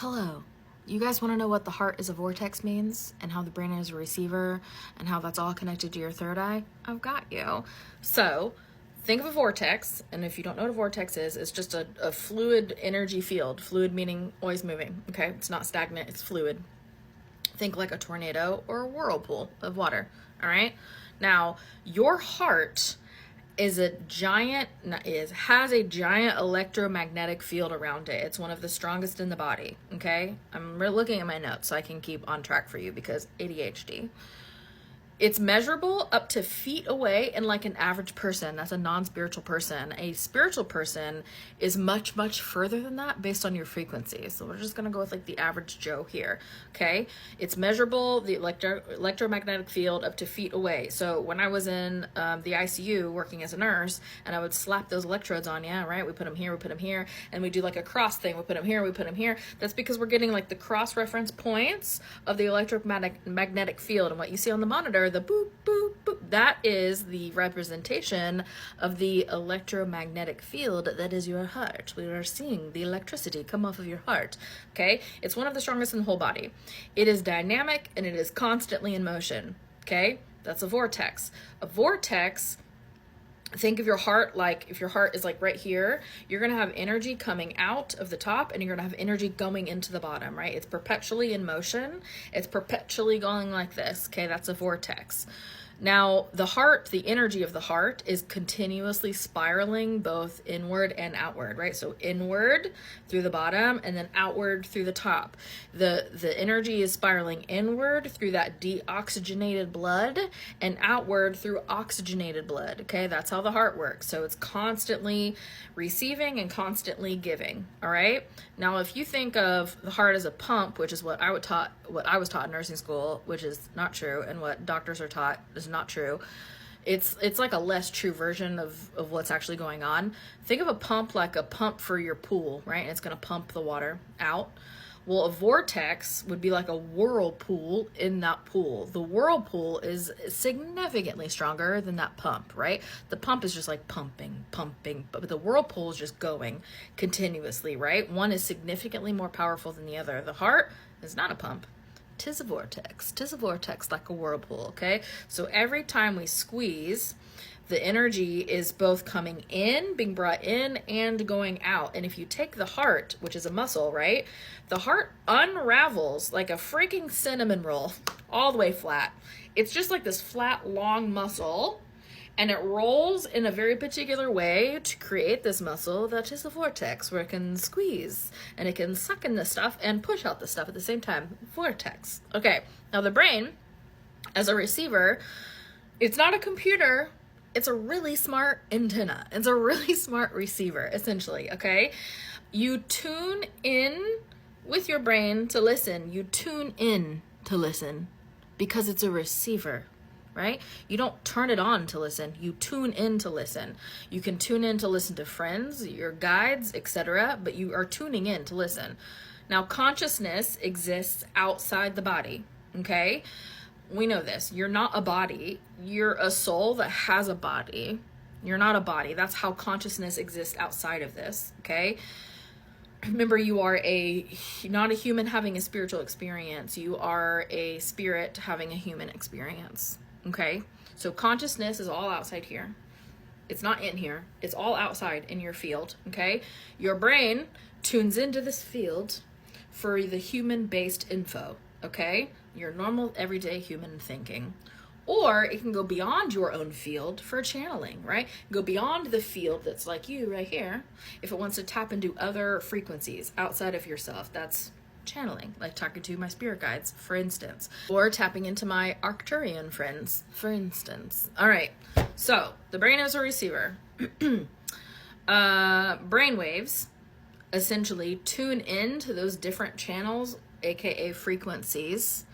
Hello. You guys want to know what the heart is a vortex means and how the brain is a receiver and how that's all connected to your third eye? I've got you. So, think of a vortex, and if you don't know what a vortex is, it's just a fluid energy field. Fluid meaning always moving, okay? It's not stagnant, it's fluid. Think like a tornado or a whirlpool of water, all right? Now, your heart has a giant electromagnetic field around it. It's one of the strongest in the body, okay? I'm looking at my notes so I can keep on track for you because ADHD. It's measurable up to feet away in like an average person. That's a non-spiritual person. A spiritual person is much, much further than that based on your frequency. So we're just going to go with like the average Joe here, okay? It's measurable, the electromagnetic field up to feet away. So when I was in the ICU working as a nurse and I would slap those electrodes on you, right? We put them here, and we do like a cross thing. We put them here. That's because we're getting like the cross-reference points of the electromagnetic field. And what you see on the monitor, the boop, boop, boop, that is the representation of the electromagnetic field that is your heart. We are seeing the electricity come off of your heart, okay? It's one of the strongest in the whole body. It is dynamic and it is constantly in motion, okay? That's a vortex. A vortex, think of your heart like, if your heart is like right here, you're going to have energy coming out of the top and you're going to have energy going into the bottom, right? It's perpetually in motion. It's perpetually going like this, okay? That's a vortex. Now, the heart, the energy of the heart is continuously spiraling both inward and outward, right? So inward through the bottom and then outward through the top. The energy is spiraling inward through that deoxygenated blood and outward through oxygenated blood, okay? That's how the heart works. So it's constantly receiving and constantly giving, all right? Now, if you think of the heart as a pump, which is what I was taught in nursing school, which is not true, and what doctors are taught is not true. It's like a less true version of what's actually going on. Think of a pump like a pump for your pool, right? And it's going to pump the water out. Well, a vortex would be like a whirlpool in that pool. The whirlpool is significantly stronger than that pump, right? The pump is just like pumping, but the whirlpool is just going continuously, right? One is significantly more powerful than the other. The heart is not a pump. Tis a vortex like a whirlpool, okay? So every time we squeeze, the energy is both coming in, being brought in, and going out. And if you take the heart, which is a muscle, right? The heart unravels like a freaking cinnamon roll all the way flat. It's just like this flat, long muscle, and it rolls in a very particular way to create this muscle that is a vortex, where it can squeeze and it can suck in the stuff and push out the stuff at the same time. Vortex. Okay, now the brain, as a receiver, it's not a computer. It's a really smart antenna. It's a really smart receiver, essentially, okay? You tune in with your brain to listen. You tune in to listen because it's a receiver, right? You don't turn it on to listen. You tune in to listen. You can tune in to listen to friends, your guides, etc., but you are tuning in to listen. Now, consciousness exists outside the body, okay? We know this. You're not a body. You're a soul that has a body. You're not a body. That's how consciousness exists outside of this, okay? Remember, you are not a human having a spiritual experience. You are a spirit having a human experience, okay? So consciousness is all outside here. It's not in here. It's all outside in your field, okay? Your brain tunes into this field for the human-based info, okay? Your normal, everyday human thinking. Or it can go beyond your own field for channeling, right? Go beyond the field that's like you right here. If it wants to tap into other frequencies outside of yourself, that's channeling, like talking to my spirit guides, for instance. Or tapping into my Arcturian friends, for instance. All right, so the brain is a receiver. Brain waves essentially tune into those different channels, aka frequencies,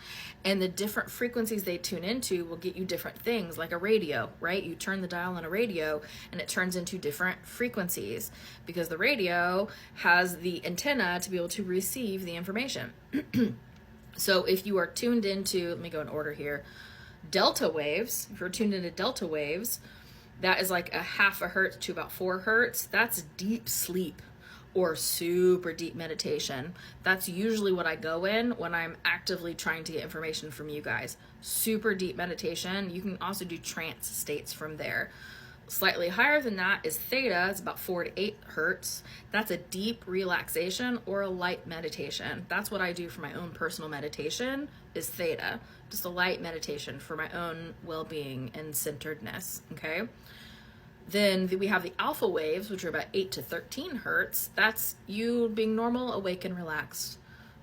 and the different frequencies they tune into will get you different things, like a radio, right? You turn the dial on a radio and it turns into different frequencies because the radio has the antenna to be able to receive the information. So if you are tuned into, let me go in order here, delta waves, if you're tuned into delta waves, that is like a half a hertz to about 4 hertz. That's deep sleep. or super deep meditation. That's usually what I go in when I'm actively trying to get information from you guys. Super deep meditation. You can also do trance states from there. Slightly higher than that is theta. It's about 4 to 8 hertz. That's a deep relaxation or a light meditation. That's what I do for my own personal meditation, is theta. Just a light meditation for my own well-being and centeredness, okay? Then we have the alpha waves, which are about 8 to 13 hertz. That's you being normal, awake, and relaxed.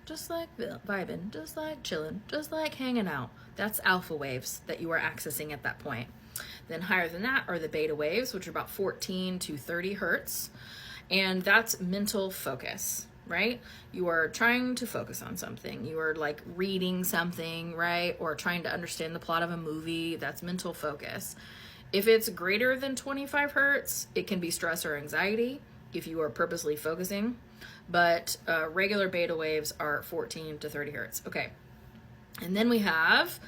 Just like vibing, just like chilling, just like hanging out. That's alpha waves that you are accessing at that point. Then higher than that are the beta waves, which are about 14 to 30 hertz. And that's mental focus, right? You are trying to focus on something. You are like reading something, right? Or trying to understand the plot of a movie. That's mental focus. If it's greater than 25 hertz, it can be stress or anxiety if you are purposely focusing. But regular beta waves are 14 to 30 hertz. Okay. And then we have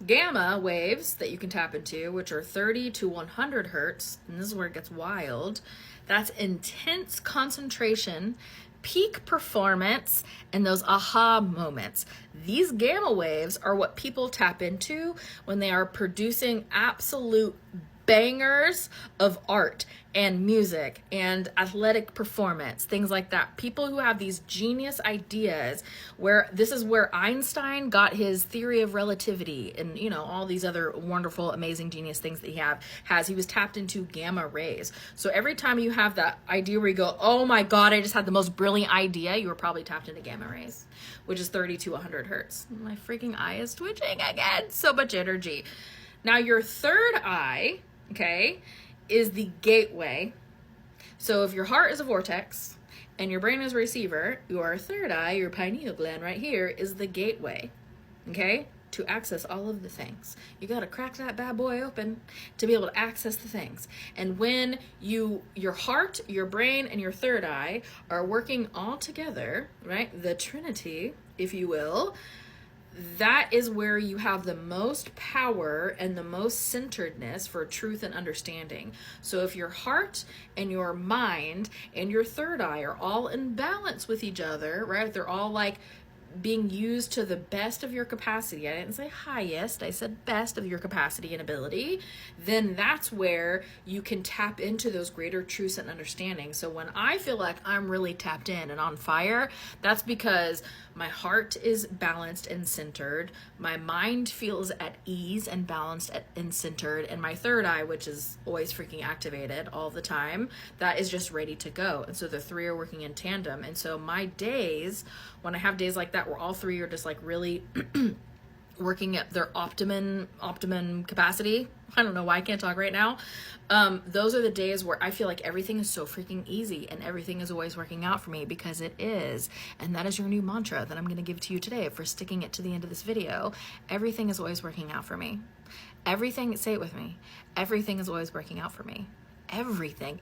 gamma waves that you can tap into, which are 30 to 100 hertz. And this is where it gets wild. That's intense concentration, peak performance, and those aha moments. These gamma waves are what people tap into when they are producing absolute bangers of art and music and athletic performance, things like that. People who have these genius ideas, where this is where Einstein got his theory of relativity and, you know, all these other wonderful, amazing, genius things that he was tapped into gamma rays. So every time you have that idea where you go, oh my God, I just had the most brilliant idea, you were probably tapped into gamma rays, which is 30 to 100 hertz. My freaking eye is twitching again. So much energy. Now your third eye, okay, is the gateway. So if your heart is a vortex and your brain is a receiver, your third eye, your pineal gland right here, is the gateway, okay, to access all of the things. You got to crack that bad boy open to be able to access the things. And when your heart, your brain, and your third eye are working all together, right, the Trinity, if you will, that is where you have the most power and the most centeredness for truth and understanding. So if your heart and your mind and your third eye are all in balance with each other, right? They're all like being used to the best of your capacity. I didn't say highest, I said best of your capacity and ability. Then that's where you can tap into those greater truths and understanding. So when I feel like I'm really tapped in and on fire, that's because my heart is balanced and centered. My mind feels at ease and balanced and centered. And my third eye, which is always freaking activated all the time, that is just ready to go. And so the three are working in tandem. And so my days, when I have days like that where all three are just like really working at their optimum capacity, I don't know why I can't talk right now. Those are the days where I feel like everything is so freaking easy and everything is always working out for me, because it is. And that is your new mantra that I'm going to give to you today for sticking it to the end of this video. Everything is always working out for me. Everything, say it with me. Everything is always working out for me. Everything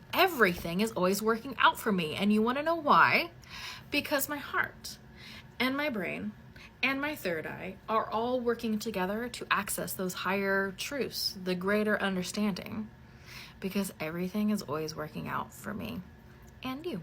is always working out for me. And you want to know why? Because my heart and my brain and my third eye are all working together to access those higher truths, the greater understanding, because everything is always working out for me and you.